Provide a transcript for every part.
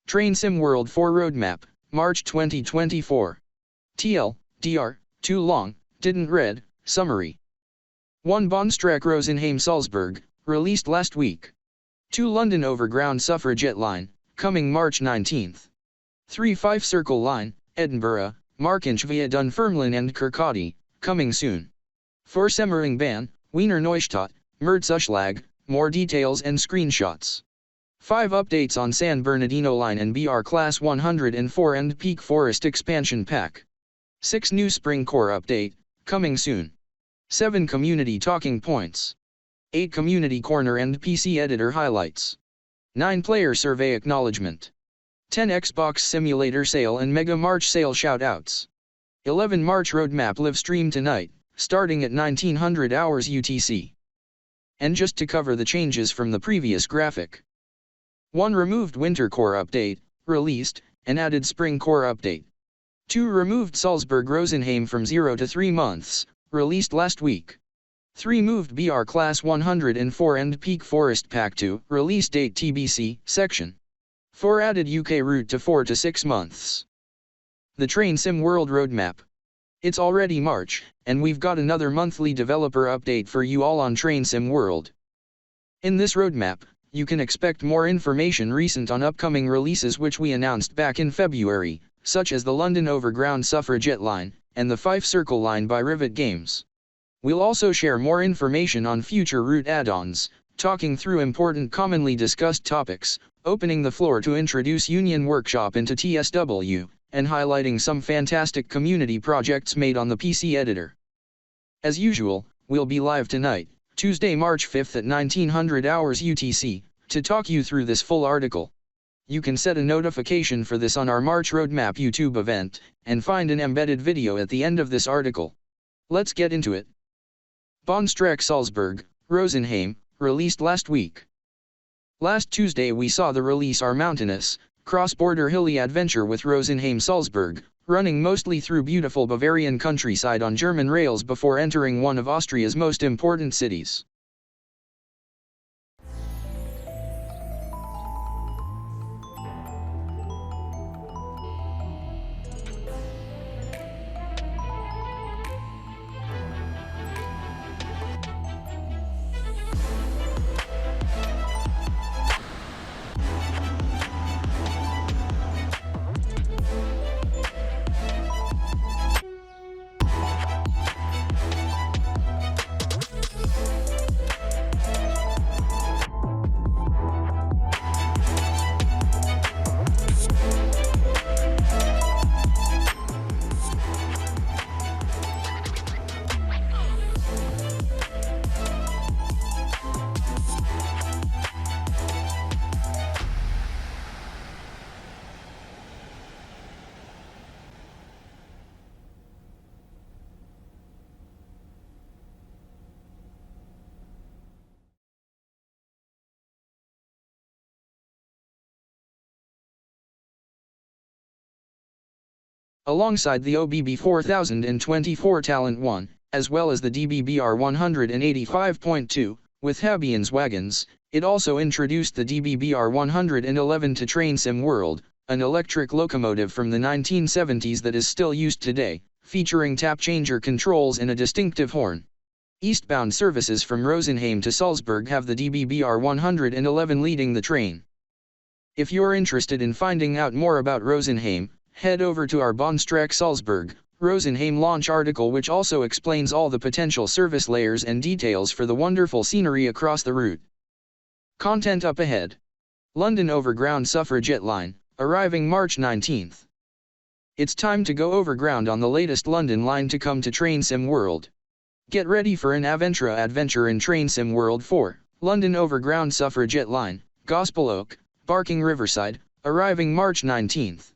Train Sim World 4 Roadmap, March 2024. TL, DR, too long, didn't read, summary. 1 Bahnstrecke Rosenheim-Salzburg, released last week. 2 London Overground Suffragette Line, coming March 19th. 3 Fife Circle Line, Edinburgh, Markinch via Dunfermline and Kirkcaldy, coming soon. 4 Semmering Bahn, Wiener Neustadt, Merzzuschlag, more details and screenshots. 5 Updates on San Bernardino Line and BR Class 104 and Peak Forest Expansion Pack. 6 New Spring Core Update, coming soon. 7 Community Talking Points. 8 Community Corner and PC Editor Highlights. 9 Player Survey Acknowledgement. 10 Xbox Simulator Sale and Mega March Sale Shoutouts. 11 March Roadmap live stream tonight, starting at 1900 hours UTC. And just to cover the changes from the previous graphic. 1 Removed Winter Core Update, released, and added Spring Core Update. 2 Removed Salzburg-Rosenheim from 0 to 3 months, released last week. 3 Moved BR Class 104 and Peak Forest Pack 2, release date TBC, section. 4 Added UK route to 4 to 6 months. The Train Sim World Roadmap. It's already March, and we've got another monthly developer update for you all on Train Sim World. In this roadmap, you can expect more information recent on upcoming releases which we announced back in February, such as the London Overground Suffragette Line, and the Fife Circle Line by Rivet Games. We'll also share more information on future route add-ons, talking through important commonly discussed topics, opening the floor to introduce Union Workshop into TSW, and highlighting some fantastic community projects made on the PC editor. As usual, we'll be live tonight, Tuesday, March 5th at 1900 hours UTC, to talk you through this full article. You can set a notification for this on our March Roadmap YouTube event, and find an embedded video at the end of this article. Let's get into it. Bahnstrecke Salzburg, Rosenheim, released last week. Last Tuesday we saw the release our mountainous, cross-border hilly adventure with Rosenheim-Salzburg, running mostly through beautiful Bavarian countryside on German rails before entering one of Austria's most important cities. Alongside the OBB 4024 Talent 1, as well as the DBBR 185.2, with Habians wagons, it also introduced the DBBR 111 to Train Sim World, an electric locomotive from the 1970s that is still used today, featuring tap changer controls and a distinctive horn. Eastbound services from Rosenheim to Salzburg have the DBBR 111 leading the train. If you're interested in finding out more about Rosenheim, head over to our Bahnstrecke Salzburg, Rosenheim launch article, which also explains all the potential service layers and details for the wonderful scenery across the route. Content up ahead. London Overground Suffragette Line, arriving March 19th. It's time to go overground on the latest London line to come to Train Sim World. Get ready for an adventure in Train Sim World 4, London Overground Suffragette Line, Gospel Oak, Barking Riverside, arriving March 19th.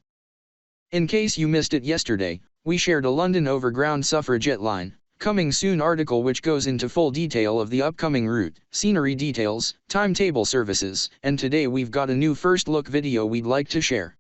In case you missed it yesterday, we shared a London Overground Suffragette Line, coming soon article which goes into full detail of the upcoming route, scenery details, timetable services, and today we've got a new first look video we'd like to share.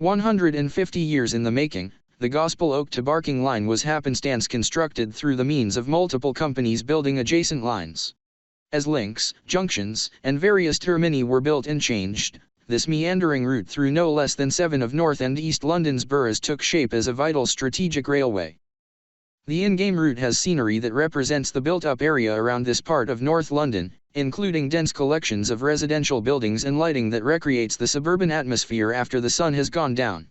150 years in the making, the Gospel Oak to Barking line was happenstance constructed through the means of multiple companies building adjacent lines. As links, junctions, and various termini were built and changed, this meandering route through no less than 7 of North and East London's boroughs took shape as a vital strategic railway. The in-game route has scenery that represents the built-up area around this part of North London, including dense collections of residential buildings and lighting that recreates the suburban atmosphere after the sun has gone down.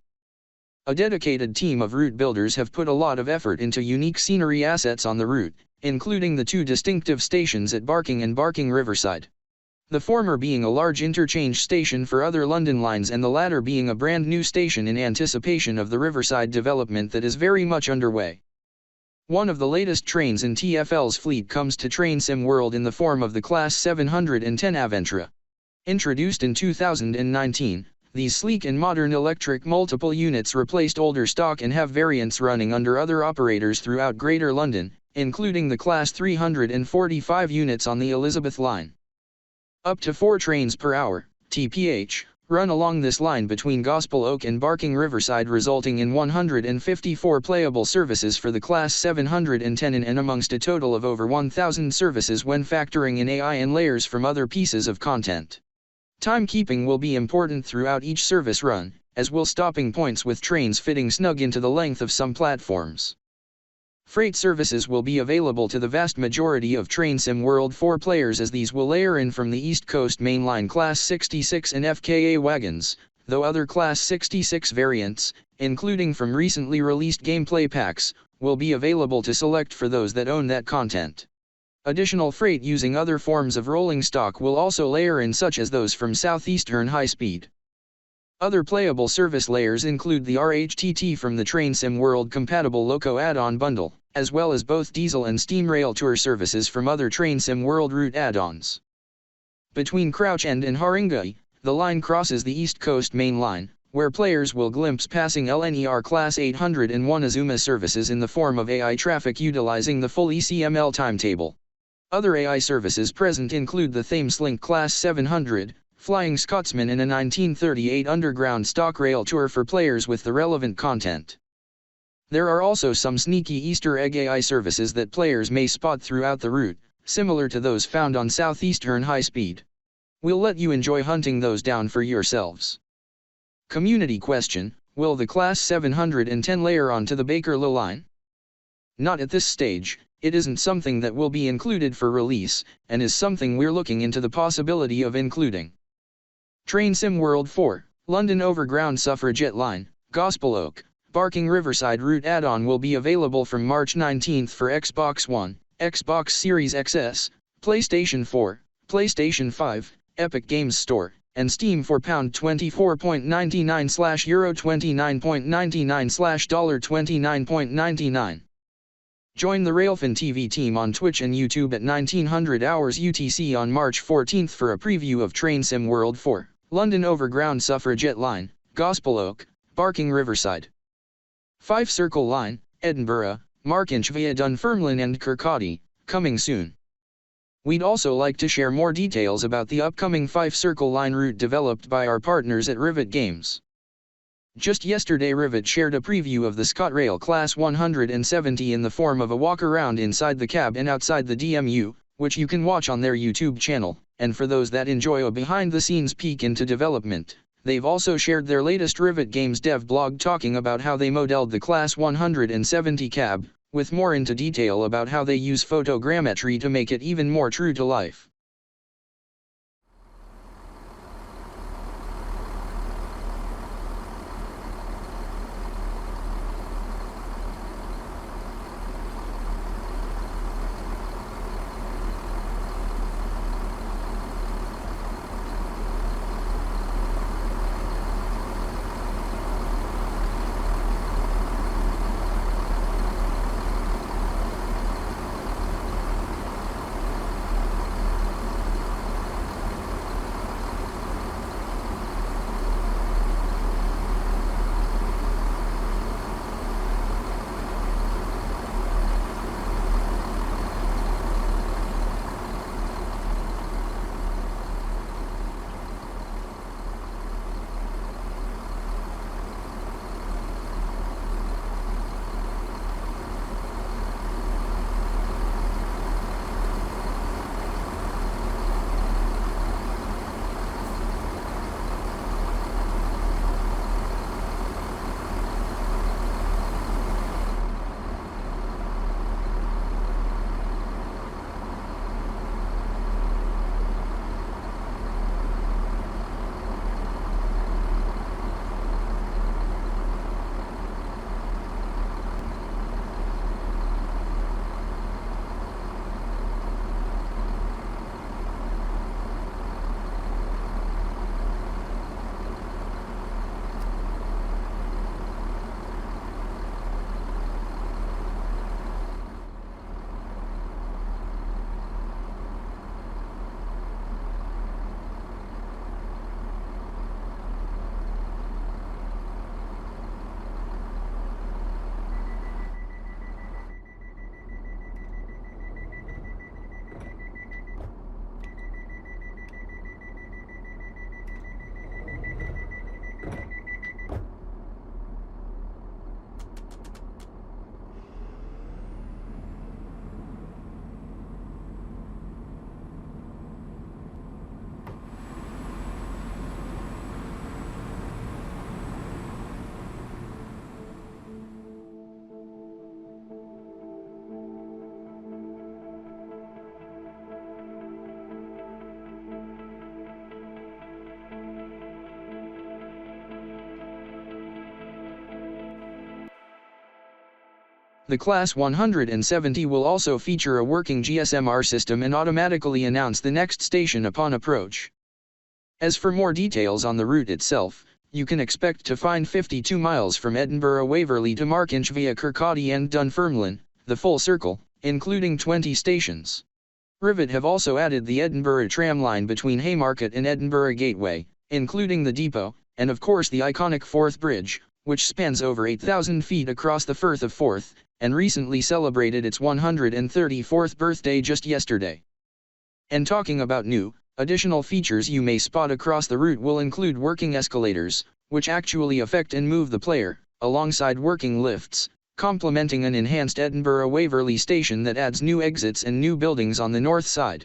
A dedicated team of route builders have put a lot of effort into unique scenery assets on the route, including the 2 distinctive stations at Barking and Barking Riverside. The former being a large interchange station for other London lines and the latter being a brand new station in anticipation of the Riverside development that is very much underway. One of the latest trains in TfL's fleet comes to Train Sim World in the form of the Class 710 Aventura. Introduced in 2019, these sleek and modern electric multiple units replaced older stock and have variants running under other operators throughout Greater London, including the Class 345 units on the Elizabeth line. Up to 4 trains per hour, TPH, run along this line between Gospel Oak and Barking Riverside, resulting in 154 playable services for the Class 710 and amongst a total of over 1,000 services when factoring in AI and layers from other pieces of content. Timekeeping will be important throughout each service run, as will stopping points with trains fitting snug into the length of some platforms. Freight services will be available to the vast majority of Train Sim World 4 players, as these will layer in from the East Coast mainline Class 66 and FKA wagons, though other Class 66 variants, including from recently released gameplay packs, will be available to select for those that own that content. Additional freight using other forms of rolling stock will also layer in, such as those from Southeastern High Speed. Other playable service layers include the RHTT from the Train Sim World compatible Loco add-on bundle, as well as both diesel and steam rail tour services from other Train Sim World route add-ons. Between Crouch End and Haringey, the line crosses the East Coast main line, where players will glimpse passing LNER Class 801 Azuma services in the form of AI traffic utilizing the full ECML timetable. Other AI services present include the Thameslink Class 700, Flying Scotsman, and a 1938 underground stock rail tour for players with the relevant content. There are also some sneaky Easter egg AI services that players may spot throughout the route, similar to those found on Southeastern High Speed. We'll let you enjoy hunting those down for yourselves. Community question: will the Class 710 layer onto the Bakerloo line? Not at this stage. It isn't something that will be included for release, and is something we're looking into the possibility of including. Train Sim World 4, London Overground Suffragette Line, Gospel Oak, Barking Riverside route add-on will be available from March 19 for Xbox One, Xbox Series XS, PlayStation 4, PlayStation 5, Epic Games Store, and Steam for £24.99/ Euro 29.99/ $29.99. Join the Railfan TV team on Twitch and YouTube at 1900 hours UTC on March 14 for a preview of Train Sim World 4, London Overground Suffragette Line, Gospel Oak, Barking Riverside. 5 Circle Line, Edinburgh, Markinch via Dunfermline and Kirkcaldy, coming soon. We'd also like to share more details about the upcoming 5 Circle Line route developed by our partners at Rivet Games. Just yesterday Rivet shared a preview of the ScotRail Class 170 in the form of a walk around inside the cab and outside the DMU, which you can watch on their YouTube channel, and for those that enjoy a behind-the-scenes peek into development, they've also shared their latest Rivet Games dev blog talking about how they modeled the Class 170 cab, with more into detail about how they use photogrammetry to make it even more true to life. The Class 170 will also feature a working GSMR system and automatically announce the next station upon approach. As for more details on the route itself, you can expect to find 52 miles from Edinburgh Waverley to Markinch via Kirkcaldy and Dunfermline, the full circle, including 20 stations. Rivet have also added the Edinburgh tram line between Haymarket and Edinburgh Gateway, including the depot, and of course the iconic Forth Bridge, which spans over 8,000 feet across the Firth of Forth, and recently celebrated its 134th birthday just yesterday. And talking about new, additional features you may spot across the route will include working escalators, which actually affect and move the player, alongside working lifts, complementing an enhanced Edinburgh Waverley station that adds new exits and new buildings on the north side.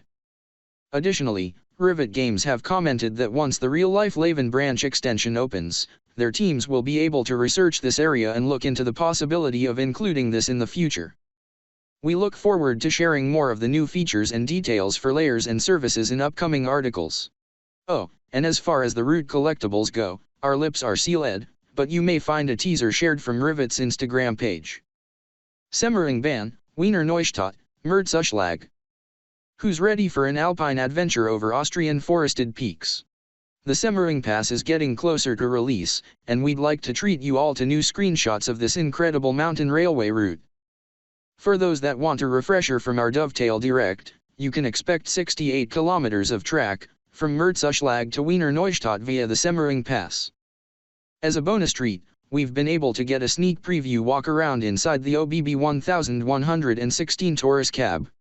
Additionally, Rivet Games have commented that once the real-life Laven branch extension opens, their teams will be able to research this area and look into the possibility of including this in the future. We look forward to sharing more of the new features and details for layers and services in upcoming articles. Oh, and as far as the root collectibles go, our lips are sealed, but you may find a teaser shared from Rivet's Instagram page. Semmering ban, Wiener Neustadt, Merzzuschlag. Who's ready for an alpine adventure over Austrian forested peaks? The Semmering Pass is getting closer to release, and we'd like to treat you all to new screenshots of this incredible mountain railway route. For those that want a refresher from our Dovetail Direct, you can expect 68 kilometers of track, from Merzzuschlag to Wiener Neustadt via the Semmering Pass. As a bonus treat, we've been able to get a sneak preview walk around inside the OBB 1116 Taurus cab.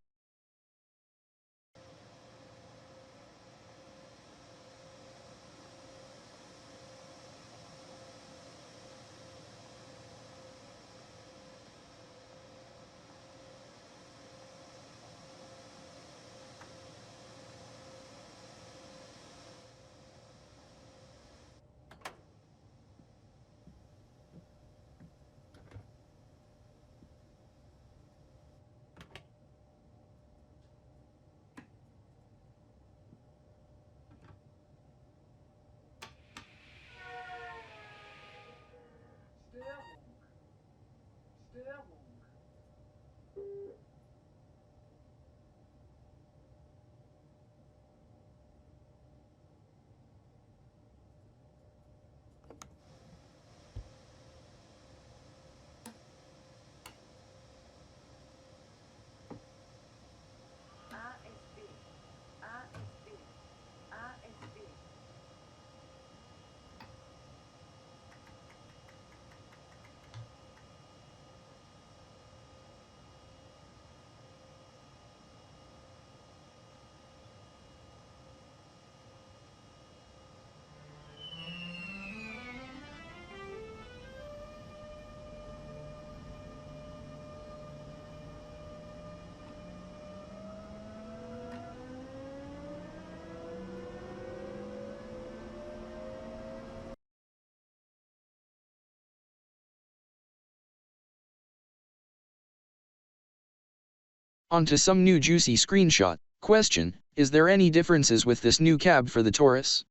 On to some new juicy screenshot. Question: is there any differences with this new cab for the Taurus?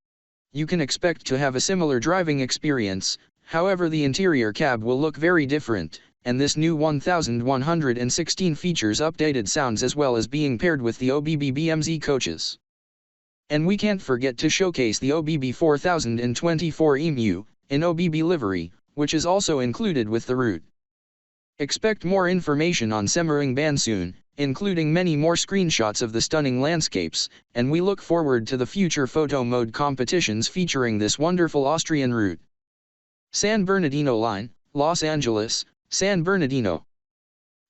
You can expect to have a similar driving experience, however the interior cab will look very different, and this new 1116 features updated sounds as well as being paired with the OBB BMZ coaches. And we can't forget to showcase the OBB 4024 EMU, in OBB livery, which is also included with the route. Expect more information on Semmering ban soon, including many more screenshots of the stunning landscapes, and we look forward to the future photo mode competitions featuring this wonderful Austrian route. San Bernardino Line, Los Angeles, San Bernardino.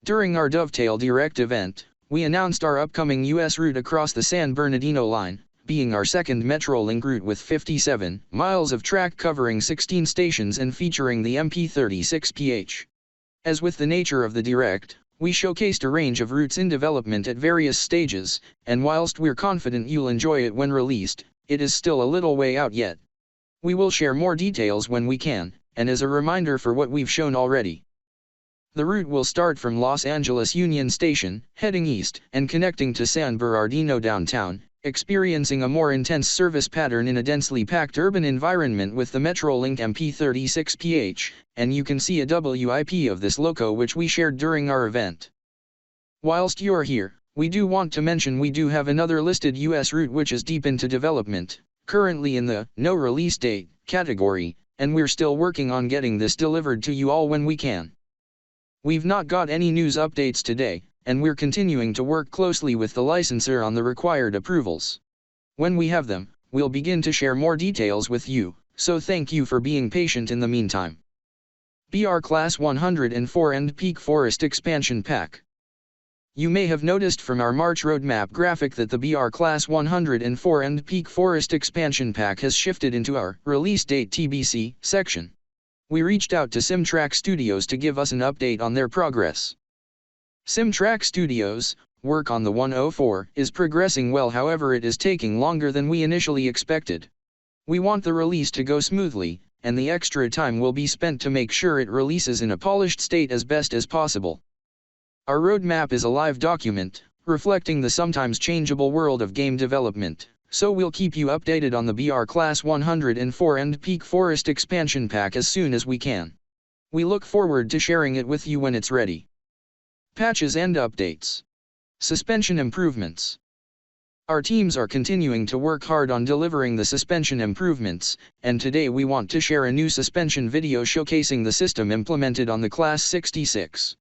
During our Dovetail Direct event, we announced our upcoming US route across the San Bernardino Line, being our second Metrolink route with 57 miles of track covering 16 stations and featuring the MP36PH. As with the nature of the Direct, we showcased a range of routes in development at various stages, and whilst we're confident you'll enjoy it when released, it is still a little way out yet. We will share more details when we can, and as a reminder for what we've shown already. The route will start from Los Angeles Union Station, heading east, and connecting to San Bernardino downtown, experiencing a more intense service pattern in a densely packed urban environment with the Metrolink MP36PH, and you can see a WIP of this loco which we shared during our event. Whilst you're here, we do want to mention we do have another listed US route which is deep into development, currently in the no release date category, and we're still working on getting this delivered to you all when we can. We've not got any news updates today, and we're continuing to work closely with the licensor on the required approvals. When we have them, we'll begin to share more details with you, so thank you for being patient in the meantime. BR Class 104 and Peak Forest Expansion Pack. You may have noticed from our March roadmap graphic that the BR Class 104 and Peak Forest Expansion Pack has shifted into our Release Date TBC section. We reached out to SimTrack Studios to give us an update on their progress. SimTrack Studios' work on the 104 is progressing well, however it is taking longer than we initially expected. We want the release to go smoothly, and the extra time will be spent to make sure it releases in a polished state as best as possible. Our roadmap is a live document, reflecting the sometimes changeable world of game development, so we'll keep you updated on the BR Class 104 and Peak Forest Expansion Pack as soon as we can. We look forward to sharing it with you when it's ready. Patches and updates. Suspension improvements. Our teams are continuing to work hard on delivering the suspension improvements, and today we want to share a new suspension video showcasing the system implemented on the Class 66.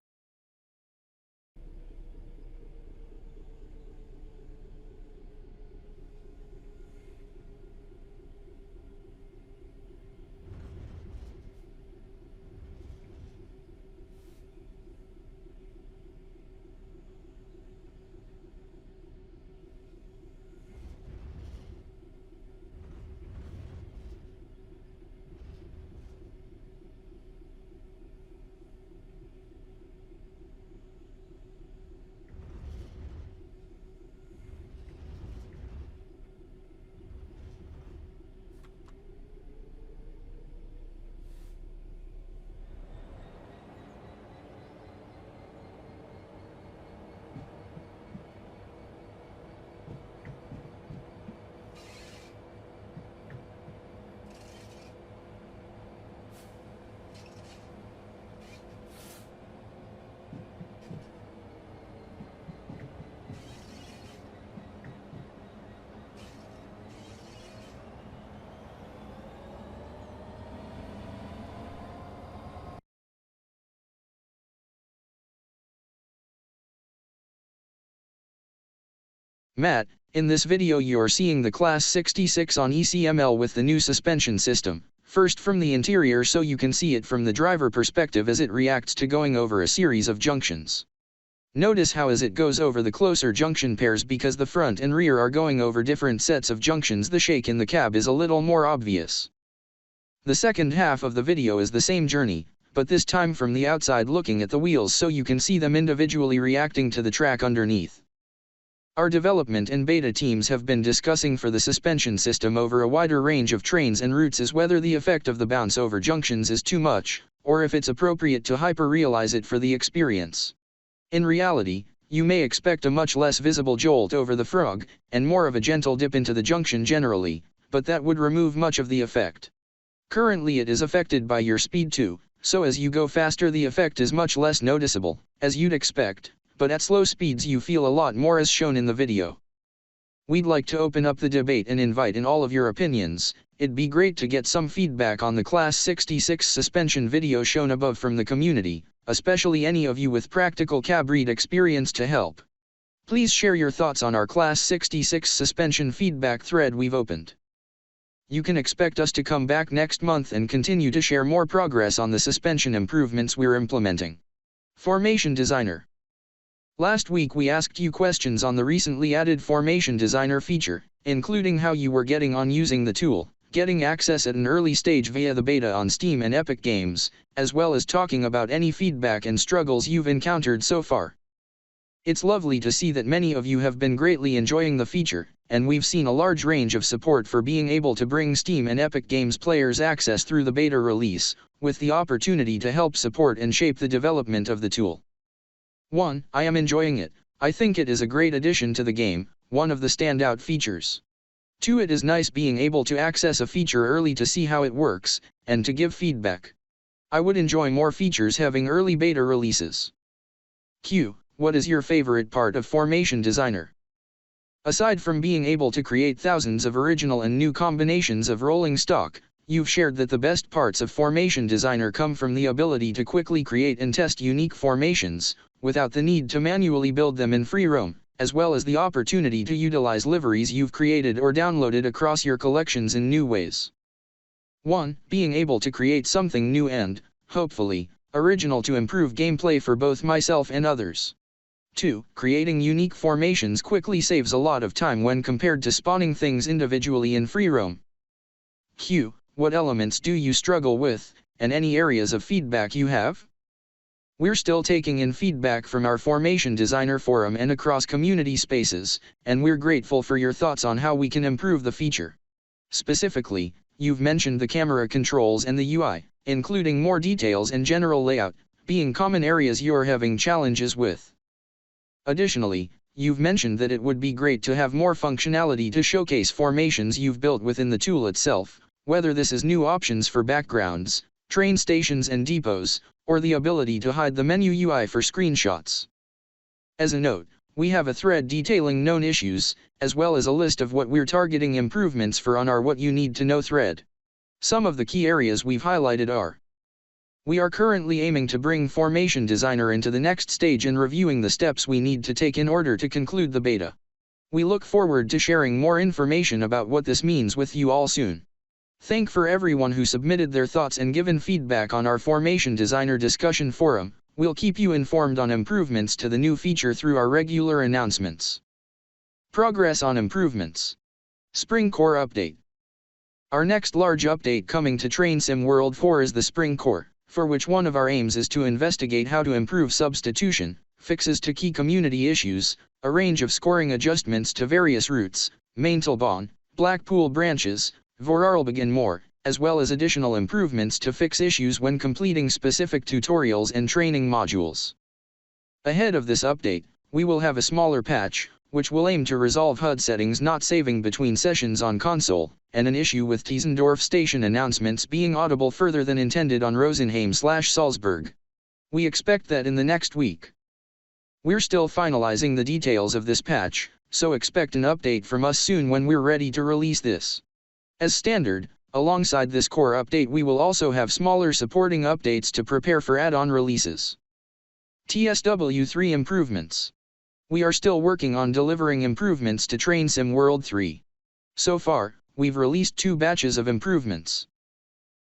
Matt, in this video you're seeing the Class 66 on ECML with the new suspension system, first from the interior so you can see it from the driver perspective as it reacts to going over a series of junctions. Notice how as it goes over the closer junction pairs because the front and rear are going over different sets of junctions, the shake in the cab is a little more obvious. The second half of the video is the same journey, but this time from the outside looking at the wheels so you can see them individually reacting to the track underneath. Our development and beta teams have been discussing for the suspension system over a wider range of trains and routes is whether the effect of the bounce over junctions is too much, or if it's appropriate to hyper-realize it for the experience. In reality, you may expect a much less visible jolt over the frog, and more of a gentle dip into the junction generally, but that would remove much of the effect. Currently it is affected by your speed too, so as you go faster the effect is much less noticeable, as you'd expect, but at slow speeds you feel a lot more as shown in the video. We'd like to open up the debate and invite in all of your opinions. It'd be great to get some feedback on the Class 66 suspension video shown above from the community, especially any of you with practical cab read experience to help. Please share your thoughts on our Class 66 suspension feedback thread we've opened. You can expect us to come back next month and continue to share more progress on the suspension improvements we're implementing. Formation Designer. Last week we asked you questions on the recently added Formation Designer feature, including how you were getting on using the tool, getting access at an early stage via the beta on Steam and Epic Games, as well as talking about any feedback and struggles you've encountered so far. It's lovely to see that many of you have been greatly enjoying the feature, and we've seen a large range of support for being able to bring Steam and Epic Games players access through the beta release, with the opportunity to help support and shape the development of the tool. 1. I am enjoying it. I think it is a great addition to the game, one of the standout features. 2. It is nice being able to access a feature early to see how it works, and to give feedback. I would enjoy more features having early beta releases. Q. What is your favorite part of Formation Designer? Aside from being able to create thousands of original and new combinations of rolling stock, you've shared that the best parts of Formation Designer come from the ability to quickly create and test unique formations, without the need to manually build them in free roam, as well as the opportunity to utilize liveries you've created or downloaded across your collections in new ways. 1. Being able to create something new and, hopefully, original to improve gameplay for both myself and others. 2. Creating unique formations quickly saves a lot of time when compared to spawning things individually in free roam. Q. What elements do you struggle with, and any areas of feedback you have? We're still taking in feedback from our Formation Designer forum and across community spaces, and we're grateful for your thoughts on how we can improve the feature. Specifically, you've mentioned the camera controls and the UI, including more details and general layout, being common areas you're having challenges with. Additionally, you've mentioned that it would be great to have more functionality to showcase formations you've built within the tool itself, whether this is new options for backgrounds, train stations and depots, or the ability to hide the menu UI for screenshots. As a note, we have a thread detailing known issues, as well as a list of what we're targeting improvements for on our What You Need to Know thread. Some of the key areas we've highlighted are: we are currently aiming to bring Formation Designer into the next stage and reviewing the steps we need to take in order to conclude the beta. We look forward to sharing more information about what this means with you all soon. Thank for everyone who submitted their thoughts and given feedback on our Formation Designer discussion forum. We'll keep you informed on improvements to the new feature through our regular announcements. Progress on improvements. Spring Core Update. Our next large update coming to Train Sim World 4 is the Spring Core, for which one of our aims is to investigate how to improve substitution, fixes to key community issues, a range of scoring adjustments to various routes, Maintalbahn, Blackpool branches, Vorarlberg and more, as well as additional improvements to fix issues when completing specific tutorials and training modules. Ahead of this update, we will have a smaller patch, which will aim to resolve HUD settings not saving between sessions on console, and an issue with Tiesendorf station announcements being audible further than intended on Rosenheim/Salzburg. We expect that in the next week. We're still finalizing the details of this patch, so expect an update from us soon when we're ready to release this. As standard, alongside this core update we will also have smaller supporting updates to prepare for add-on releases. TSW3 improvements. We are still working on delivering improvements to Train Sim World 3. So far, we've released 2 batches of improvements.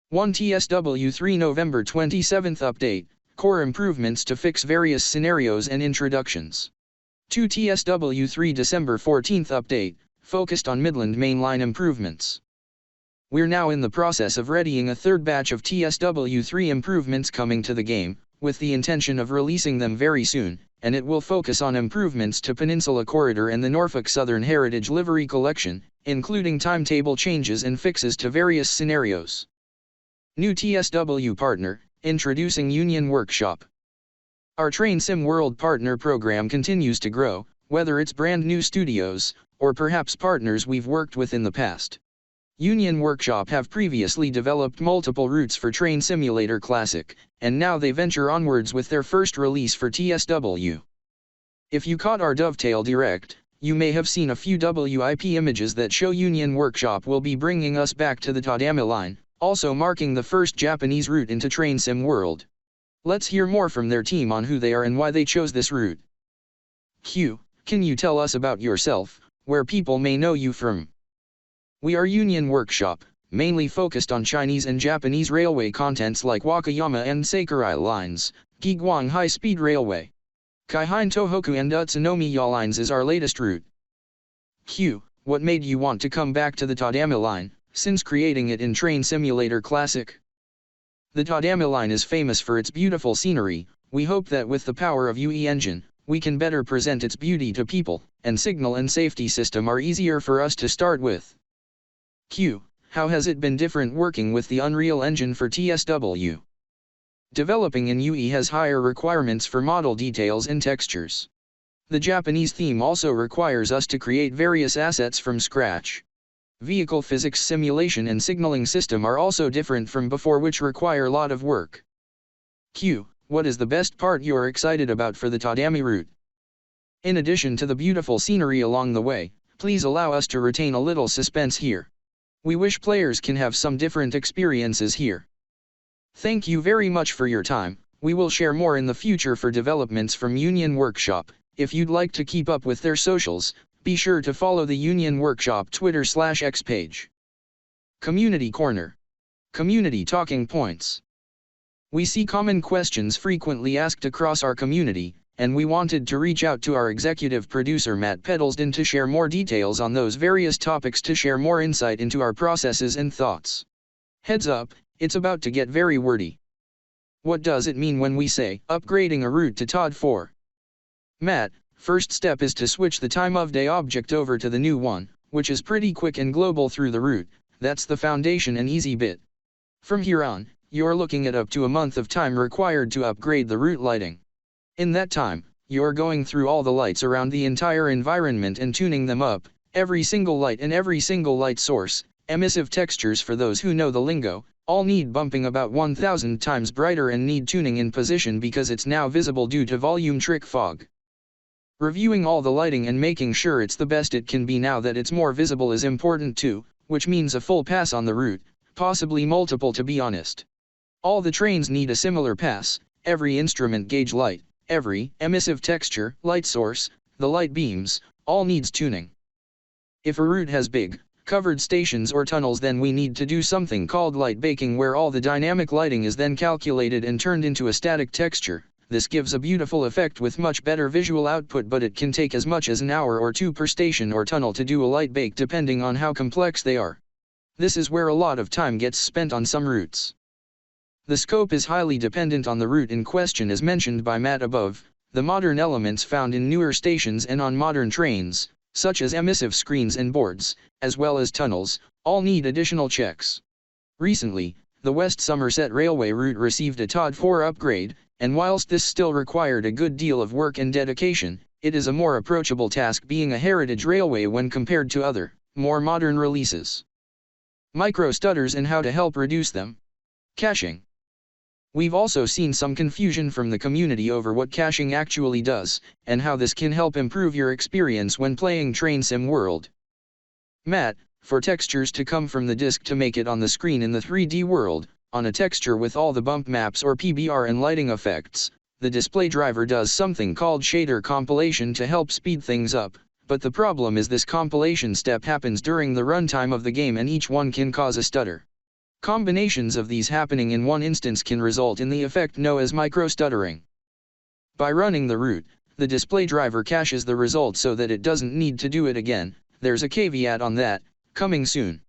1 TSW3 November 27th update, core improvements to fix various scenarios and introductions. 2 TSW3 December 14th update, focused on Midland mainline improvements. We're now in the process of readying a third batch of TSW3 improvements coming to the game, with the intention of releasing them very soon, and it will focus on improvements to Peninsula Corridor and the Norfolk Southern Heritage Livery Collection, including timetable changes and fixes to various scenarios. New TSW partner, introducing Union Workshop. Our Train Sim World partner program continues to grow, whether it's brand new studios, or perhaps partners we've worked with in the past. Union Workshop have previously developed multiple routes for Train Simulator Classic, and now they venture onwards with their first release for TSW. If you caught our Dovetail Direct, you may have seen a few WIP images that show Union Workshop will be bringing us back to the Tadama line, also marking the first Japanese route into Train Sim World. Let's hear more from their team on who they are and why they chose this route. Q, can you tell us about yourself, where people may know you from? We are Union Workshop, mainly focused on Chinese and Japanese railway contents like Wakayama and Sakurai lines, Giguang High-Speed Railway. Kaihin Tohoku and Utsunomiya lines is our latest route. Q, what made you want to come back to the Tadama line, since creating it in Train Simulator Classic? The Tadama line is famous for its beautiful scenery. We hope that with the power of UE Engine, we can better present its beauty to people, and signal and safety system are easier for us to start with. Q, how has it been different working with the Unreal Engine for TSW? Developing in UE has higher requirements for model details and textures. The Japanese theme also requires us to create various assets from scratch. Vehicle physics simulation and signaling system are also different from before, which require a lot of work. Q. What is the best part you are excited about for the Tadami route? In addition to the beautiful scenery along the way, please allow us to retain a little suspense here. We wish players can have some different experiences here. Thank you very much for your time. We will share more in the future for developments from Union Workshop. If you'd like to keep up with their socials, be sure to follow the Union Workshop Twitter/X page. Community Corner. Community Talking Points. We see common questions frequently asked across our community, and we wanted to reach out to our executive producer Matt Pedalsden to share more details on those various topics, to share more insight into our processes and thoughts. Heads up, it's about to get very wordy. What does it mean when we say upgrading a route to TOD 4? Matt, first step is to switch the time of day object over to the new one, which is pretty quick and global through the route. That's the foundation and easy bit. From here on, you're looking at up to a month of time required to upgrade the route lighting. In that time, you're going through all the lights around the entire environment and tuning them up, every single light and every single light source. Emissive textures, for those who know the lingo, all need bumping about 1000 times brighter and need tuning in position because it's now visible due to volumetric fog. Reviewing all the lighting and making sure it's the best it can be now that it's more visible is important too, which means a full pass on the route, possibly multiple to be honest. All the trains need a similar pass, every instrument gauge light, every emissive texture, light source, the light beams, all needs tuning. If a route has big, covered stations or tunnels, then we need to do something called light baking, where all the dynamic lighting is then calculated and turned into a static texture. This gives a beautiful effect with much better visual output, but it can take as much as an hour or two per station or tunnel to do a light bake depending on how complex they are. This is where a lot of time gets spent on some routes. The scope is highly dependent on the route in question, as mentioned by Matt above. The modern elements found in newer stations and on modern trains, such as emissive screens and boards, as well as tunnels, all need additional checks. Recently, the West Somerset Railway route received a TOD 4 upgrade, and whilst this still required a good deal of work and dedication, it is a more approachable task, being a heritage railway when compared to other, more modern releases. Micro stutters and how to help reduce them. Caching. We've also seen some confusion from the community over what caching actually does, and how this can help improve your experience when playing Train Sim World. Matt, for textures to come from the disk to make it on the screen in the 3D world, on a texture with all the bump maps or PBR and lighting effects, the display driver does something called shader compilation to help speed things up, but the problem is this compilation step happens during the runtime of the game and each one can cause a stutter. Combinations of these happening in one instance can result in the effect known as micro-stuttering. By running the route, the display driver caches the result so that it doesn't need to do it again. There's a caveat on that, coming soon.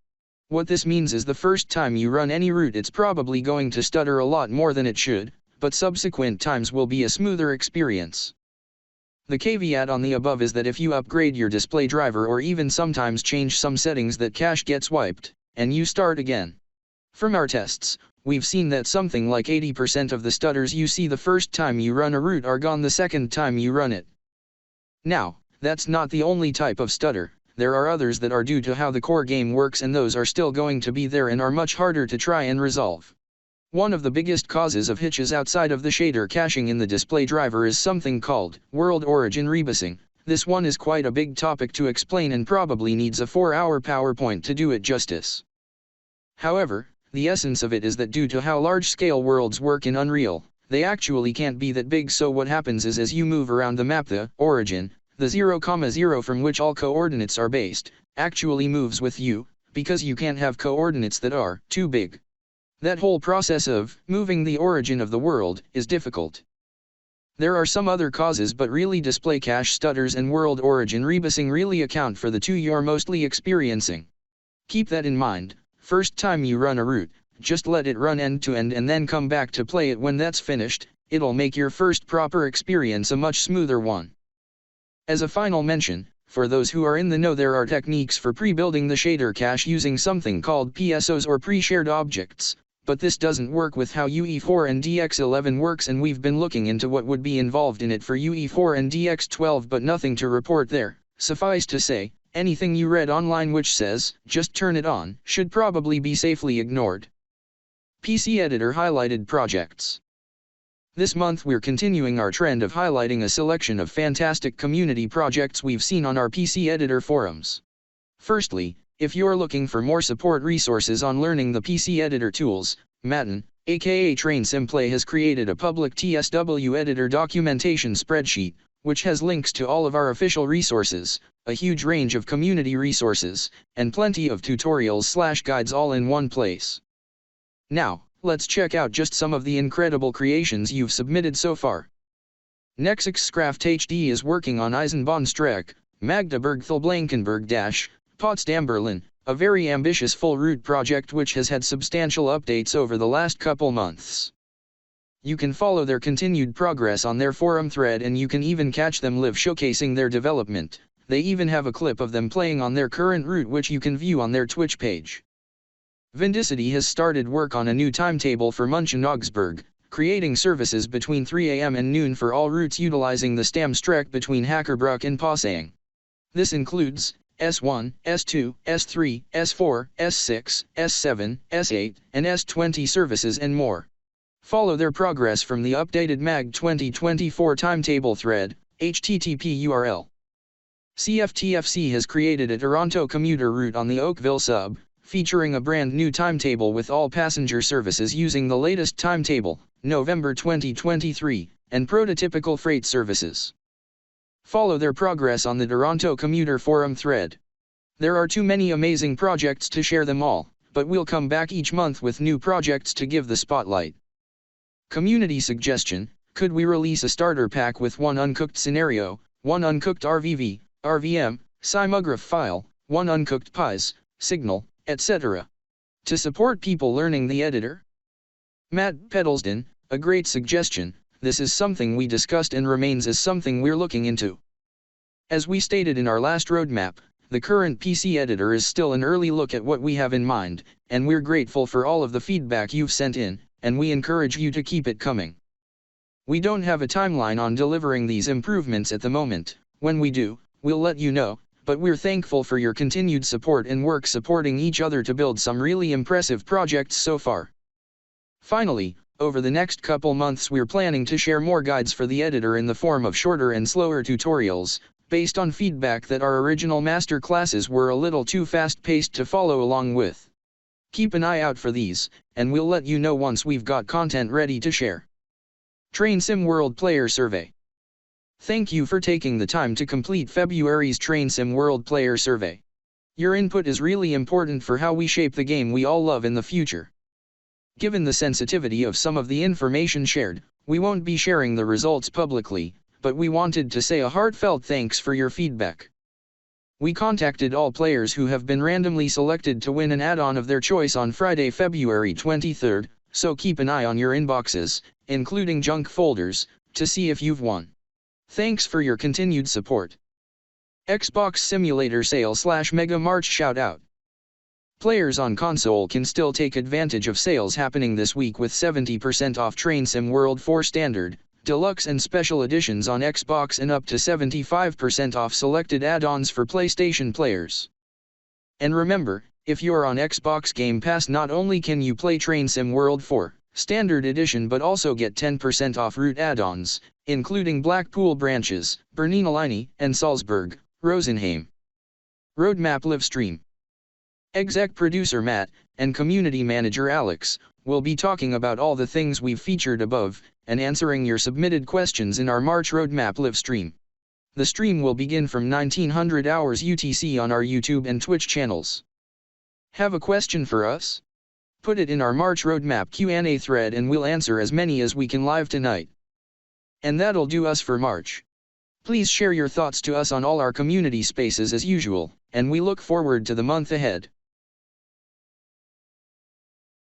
What this means is the first time you run any route it's probably going to stutter a lot more than it should, but subsequent times will be a smoother experience. The caveat on the above is that if you upgrade your display driver or even sometimes change some settings, that cache gets wiped, and you start again. From our tests, we've seen that something like 80% of the stutters you see the first time you run a route are gone the second time you run it. Now, that's not the only type of stutter. There are others that are due to how the core game works, and those are still going to be there and are much harder to try and resolve. One of the biggest causes of hitches outside of the shader caching in the display driver is something called world origin rebusing. This one is quite a big topic to explain and probably needs a 4-hour PowerPoint to do it justice. However, the essence of it is that due to how large-scale worlds work in Unreal, they actually can't be that big, so what happens is as you move around the map, the origin, the 0,0 from which all coordinates are based, actually moves with you, because you can't have coordinates that are too big. That whole process of moving the origin of the world is difficult. There are some other causes, but really display cache stutters and world origin rebusing really account for the two you're mostly experiencing. Keep that in mind. First time you run a route, just let it run end to end and then come back to play it when that's finished. It'll make your first proper experience a much smoother one. As a final mention, for those who are in the know, there are techniques for pre-building the shader cache using something called PSOs or pre-shared objects. but this doesn't work with how UE4 and DX11 works, and we've been looking into what would be involved in it for UE4 and DX12, but nothing to report there. Suffice to say, anything you read online which says, just turn it on, should probably be safely ignored. PC Editor highlighted projects. This month we're continuing our trend of highlighting a selection of fantastic community projects we've seen on our PC Editor forums. Firstly, if you're looking for more support resources on learning the PC Editor tools, Matten, aka TrainSimPlay, has created a public TSW Editor documentation spreadsheet, which has links to all of our official resources, a huge range of community resources, and plenty of tutorials/guides all in one place. Now, let's check out just some of the incredible creations you've submitted so far. Nexixcraft HD is working on Eisenbahnstrecke, Magdeburg Blankenberg Potsdam Berlin, a very ambitious full route project which has had substantial updates over the last couple months. You can follow their continued progress on their forum thread, and you can even catch them live showcasing their development. They even have a clip of them playing on their current route which you can view on their Twitch page. Vindicity has started work on a new timetable for München Augsburg, creating services between 3 a.m. and noon for all routes utilizing the Stammstrecke between Hackerbruck and Passau. This includes S1, S2, S3, S4, S6, S7, S8, and S20 services and more. Follow their progress from the updated MAG 2024 timetable thread, http URL. CFTFC has created a Toronto commuter route on the Oakville sub, featuring a brand new timetable with all passenger services using the latest timetable, November 2023, and prototypical freight services. Follow their progress on the Toronto commuter forum thread. There are too many amazing projects to share them all, but we'll come back each month with new projects to give the spotlight. Community suggestion: could we release a starter pack with one uncooked scenario, one uncooked RVV, RVM, Simograph file, one uncooked PIS, signal, etc. to support people learning the editor? Matt Pedalsden: a great suggestion. This is something we discussed and remains as something we're looking into. As we stated in our last roadmap, the current PC editor is still an early look at what we have in mind, and we're grateful for all of the feedback you've sent in, and we encourage you to keep it coming. We don't have a timeline on delivering these improvements at the moment. When we do, we'll let you know, but we're thankful for your continued support and work supporting each other to build some really impressive projects so far. Finally, over the next couple months we're planning to share more guides for the editor in the form of shorter and slower tutorials, based on feedback that our original master classes were a little too fast-paced to follow along with. Keep an eye out for these, and we'll let you know once we've got content ready to share. TrainSim World Player Survey. Thank you for taking the time to complete February's TrainSim World Player Survey. Your input is really important for how we shape the game we all love in the future. Given the sensitivity of some of the information shared, we won't be sharing the results publicly, but we wanted to say a heartfelt thanks for your feedback. We contacted all players who have been randomly selected to win an add-on of their choice on Friday, February 23rd, so keep an eye on your inboxes, including junk folders, to see if you've won. Thanks for your continued support. Xbox Simulator Sale/Mega March Shoutout. Players on console can still take advantage of sales happening this week with 70% off TrainSim World 4 Standard, Deluxe and Special Editions on Xbox, and up to 75% off selected add-ons for PlayStation players. And remember, if you're on Xbox Game Pass, not only can you play TrainSim World 4 Standard Edition but also get 10% off route add-ons, including Blackpool branches, Bernina-Liney, and Salzburg-Rosenheim. Roadmap Livestream. Exec producer Matt, and community manager Alex, will be talking about all the things we've featured above, and answering your submitted questions in our March Roadmap live stream. The stream will begin from 1900 hours UTC on our YouTube and Twitch channels. Have a question for us? Put it in our March Roadmap Q&A thread and we'll answer as many as we can live tonight. And that'll do us for March. Please share your thoughts to us on all our community spaces as usual, and we look forward to the month ahead.